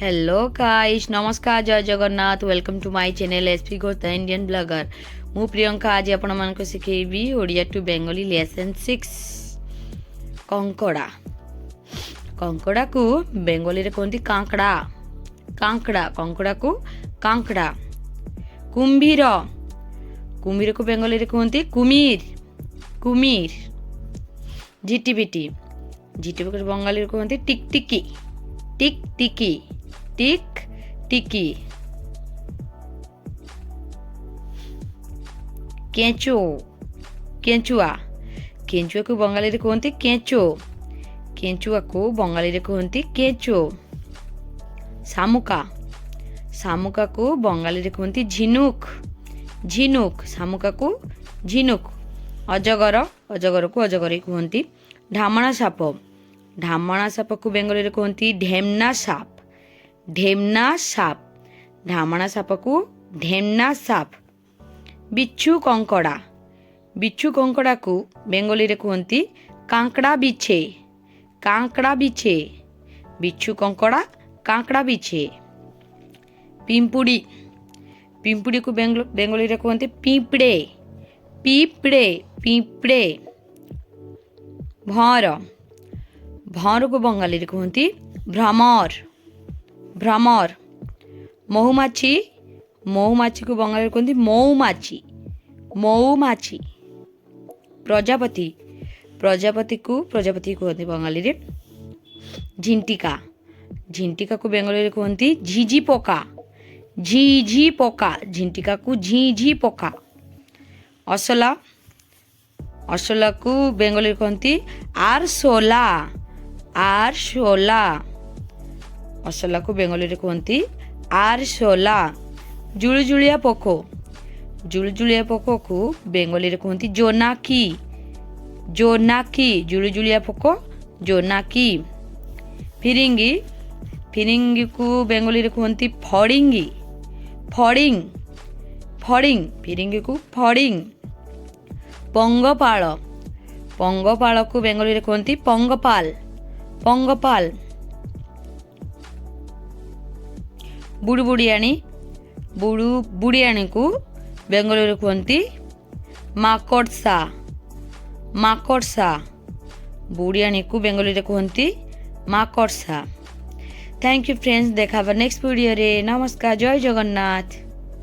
Hello guys नमस्कार जय Jagannath welcome to my channel SP Ghosh the Indian blogger मु प्रियंका आज आपण मानक सिखेबी ओडिया टू बेंगली लेसन 6 कंकड़ा कंकड़ा को बेंगली रे कहती कांकड़ा कांकड़ा कंकड़ा को कांकड़ा कुंभीर कुंभीर को बेंगली रे कहती कुमीर कुमीर झिटिपिटी झिटिपिटी को बंगाली रे कहती टिकटिकी टिकटिकी टिक टिकी केंचो केंचुआ केंचुआ को बंगाली रे कहती केंचो केंचुआ को बंगाली रे कहती केंचो शामुका शामुका को बंगाली रे कहती झिनुक झिनुक शामुका को झिनुक अजगर अजगर को अजगर कहती ढामणा साप ढामणा साप को बेंगली रे कहती ढेमना साप ढेमना साप ढामणा साप को ढेमना साप बिच्छू कंकड़ा बिच्छू कंकड़ा को बेंगली रे कहती कांकड़ा बिछे कांकड़ा बिछे बिच्छू कंकड़ा कांकड़ा बिछे पिंपुड़ी पिंपुड़ी को बेंगली रे कहती पिंपड़े पिंपड़े पिंपड़े भौर भौर को बंगाली रे कहती भ्रमर भ्रमर महुमाछी महुमाछी को बंगाली रे कहती मौमाछी मौमाछी प्रजापति प्रजापति को कहते बंगाली रे झिंटिका झिंटिका को बेंगली रे कहती झिझी पोका झिझी पोका झिंटिका को झिझी पोका असला असला को बेंगली रे कहती आरसोला आरसोला असला को बेंगली रे कहती आरसोला जुलजुलिया पोको जुलजुलिया पोको को बेंगली रे कहती जोनाकी जोनाकी जुलजुलिया पोको जोनाकी फिरिंगी फिरिंगी को बेंगली रे कहती फड़िंगी फड़िंग फड़िंग फिरिंगी को फड़िंग पंगपाल पंगपाल को बेंगली रे कहती पंगपाल पंगपाल बुड़बुड़ियाणी बुड़बुड़ियाणी को बेंगली रे कहती माकड़सा माकड़सा बुड़ियाणी को बेंगली रे कहती माकड़सा। थैंक यू फ्रेंड्स देखा नेक्स्ट वीडियो रे नमस्कार जय जगन्नाथ।